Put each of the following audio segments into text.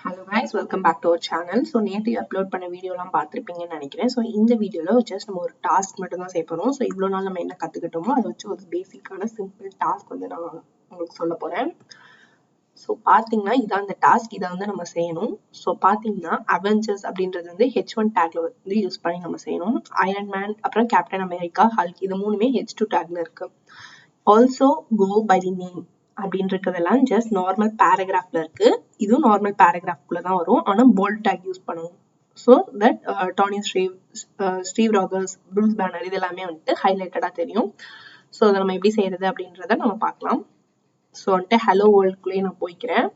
Hello guys, welcome back to our channel. So நேத்து upload பண்ண வீடியோலாம் பார்த்திருப்பீங்கன்னு நினைக்கிறேன். ஸோ இந்த வீடியோல ஜஸ்ட் நம்ம ஒரு டாஸ்க் மட்டும் தான் செய்ய போறோம். ஸோ இவ்வளோ நாள் நம்ம என்ன கத்துக்கிட்டோமோ அதை வச்சு ஒரு பேசிக்கான சிம்பிள் டாஸ்க் வந்து நான் உங்களுக்கு சொல்ல போறேன். ஸோ பார்த்தீங்கன்னா இதான் அந்த டாஸ்க், இதை வந்து நம்ம செய்யணும். ஸோ பார்த்தீங்கன்னா அவெஞ்சர்ஸ் அப்படின்றது வந்து H1 டேக்ல வந்து யூஸ் பண்ணி நம்ம செய்யணும். அயர்ன் மேன், அப்புறம் கேப்டன் அமெரிக்கா, ஹல்க், இது மூணுமே H2 டேக்ல இருக்கு. Also go by the name அப்படின்னு இருக்கிறதெல்லாம் ஜஸ்ட் நார்மல் பேராகிராஃப்ல இருக்கு. இதுவும் நார்மல் பேராகிராஃப்குள்ள தான் வரும், ஆனா போல்ட் டேக் யூஸ் பண்ணணும். So that Tony Steve Rogers, Bruce Banner இது எல்லாமே வந்துட்டு ஹைலைட்டடா தெரியும். ஸோ அதை நம்ம எப்படி செய்யறது அப்படின்றத நம்ம பார்க்கலாம். ஸோ வந்துட்டு ஹலோ வேர்ல்டுக்குள்ளேயே நான் போய்க்கிறேன்.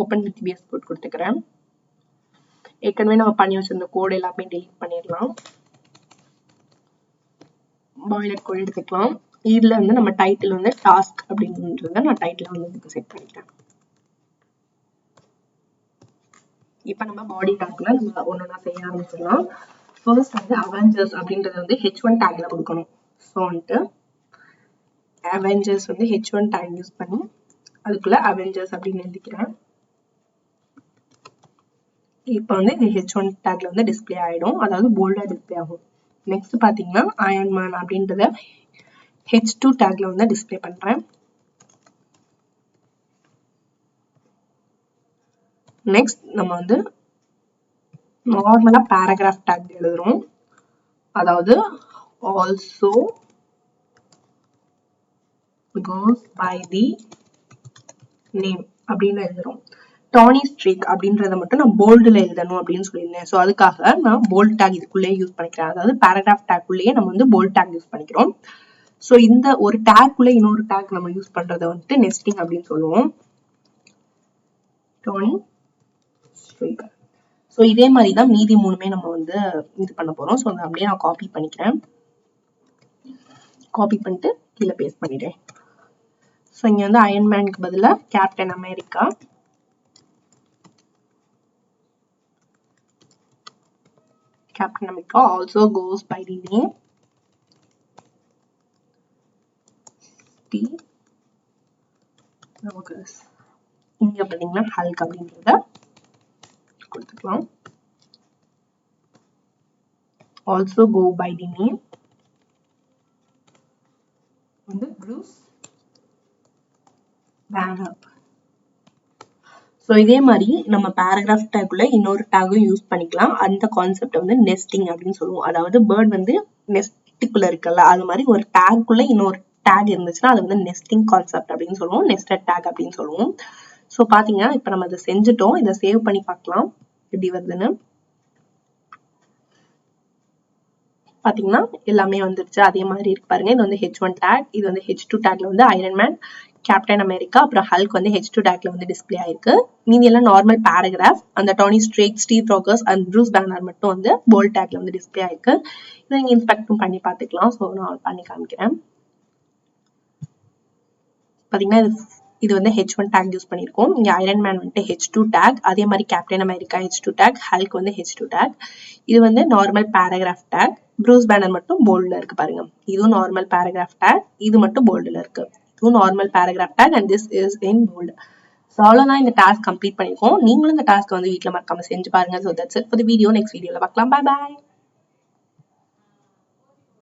ஓப்பன் வித் பிஎஸ் கோட் கொடுத்துக்கிறேன். ஏற்கனவே நம்ம பண்ணி வச்சிருந்த கோட் எல்லாமே டெலீட் பண்ணிடலாம். பாய்லர் கோட் எடுத்துக்கலாம். இதுல வந்து நம்ம டைட்டில் வந்து டாஸ்க் அப்படின்றத நான் டைட்டில் வந்து செட் பண்ணிக்கிறேன். இப்ப நம்ம பாடி டாஸ்க்ல நம்ம ஒன்னொன்னா செய்ய ஆரம்பிச்சிடலாம். ஃபர்ஸ்ட் வந்து அவெஞ்சர்ஸ் அப்படின்றது வந்து H1 டேக்ல கொடுக்கணும். ஸோ வந்துட்டு அவெஞ்சர்ஸ் வந்து H1 டேக் யூஸ் பண்ணி அதுக்குள்ள அவெஞ்சர்ஸ் அப்படின்னு எழுதிக்கிறேன். இப்ப வந்து H1 டேக்ல வந்து டிஸ்பிளே ஆயிடும், அதாவது போல்டா டிஸ்பிளே ஆகும். நெக்ஸ்ட் பாத்தீங்கன்னா அயர்ன் மேன் அப்படின்றத H2 டேக்ல வந்து டிஸ்பிளே பண்றேன். நெக்ஸ்ட் நம்ம வந்து நார்மலா பேராகிராஃப் டேக் எழுதுறோம், அதாவது also goes by the name அப்படின்னு எழுதுறோம். டானி ஸ்ட்ரீக் அப்படின்றத மட்டும் நான் போல்டுல எழுதணும் அப்படின்னு சொல்லியிருந்தேன். ஸோ அதுக்காக நான் போல்ட் டேக் இதுக்குள்ளேயே யூஸ் பண்ணிக்கிறேன். அதாவது பேராகிராஃப் டேக்குள்ளேயே நம்ம வந்து போல்ட் டேக் யூஸ் பண்ணிக்கிறோம். ஸோ இந்த ஒரு டேக்குள்ள இன்னொரு டேக் நம்ம யூஸ் பண்றதை வந்துட்டு நெஸ்டிங் அப்படின்னு சொல்லுவோம். Danny streak. ஸோ இதே மாதிரி தான் மீதி மூணுமே நம்ம வந்து இது பண்ண போறோம். ஸோ அதை அப்படியே நான் காப்பி பண்ணிக்கிறேன். காப்பி பண்ணிட்டு கீழே பேஸ்ட் பண்ணிட்டேன். ஸோ இங்க வந்து அயர்ன் மேனுக்கு பதிலாக captain America, Captain America also goes by the name Steve Rogers. இங்க பாத்தீங்கன்னா ஹல்க் அப்படின்றத கொடுத்துக்கலாம். Also go by the name வந்து ப்ரூஸ் பேனர். ஸோ இதே மாதிரி நம்ம பேராகிராஃப் டேக்குள்ள இன்னொரு டேகும் யூஸ் பண்ணிக்கலாம். அந்த கான்செப்ட் வந்து நெஸ்டிங் அப்படின்னு சொல்லுவோம். அதாவது பேர்ட் வந்து நெஸ்டுக்குள்ள இருக்குல்ல, அது மாதிரி ஒரு டேக்குள்ள இன்னொரு டேக் இருந்துச்சுன்னா அது வந்து நெஸ்டிங் கான்செப்ட் அப்படின்னு சொல்லுவோம், நெஸ்டட் டேக் அப்படின்னு சொல்லுவோம். ஸோ பாத்தீங்கன்னா இப்ப நம்ம அதை செஞ்சுட்டோம். இதை சேவ் பண்ணி பார்க்கலாம் எப்படி வருதுன்னு. பாத்தீங்கன்னா எல்லாமே வந்துருச்சு, அதே மாதிரி இருக்கு பாருங்க. இது வந்து H1 டேக், இது வந்து H2 டேக்ல வந்து அயர்ன் மேன், கேப்டன் அமெரிக்கா, அப்புறம் ஹல்க் வந்து H2 டேக்ல வந்து டிஸ்பிளே ஆயிருக்கு. மீதி எல்லாம் நார்மல் பேராகிராஃப். அந்த Tony Stark, Steve Rogers and Bruce Banner மட்டும் வந்து போல்ட் டேக்ல வந்து டிஸ்பிளே ஆயிருக்கு. இதை நீங்க இன்ஸ்பெக்டும் பண்ணி பார்த்துக்கலாம். ஸோ நான் பண்ணி காமிக்கிறேன். பாத்தீங்கன்னா இது வந்து H1 டேக் யூஸ் பண்ணிருக்கோம். இங்க அயர்ன் மேன் வந்துட்டு H2 டேக், அதே மாதிரி captain America H2 take, Hulk வந்து H2 டேக். இது வந்து normal paragraph take. Bruce Banner மட்டும் போல்ட்ல இருக்கு பாருங்க. இதுவும் நார்மல் பேராகிராஃப் டேக், இது மட்டும் போல்ட்ல இருக்கு. இதுவும் normal paragraph tag and this is in bold. So அவ்வளோதான், இந்த டாஸ்க் கம்ப்ளீட் பண்ணிருக்கோம். நீங்களும் இந்த டாஸ்க் வந்து வீட்டில் மறக்காம செஞ்சு பாருங்க. So that's it for the video. Next வீடியோல பார்க்கலாம். Bye bye.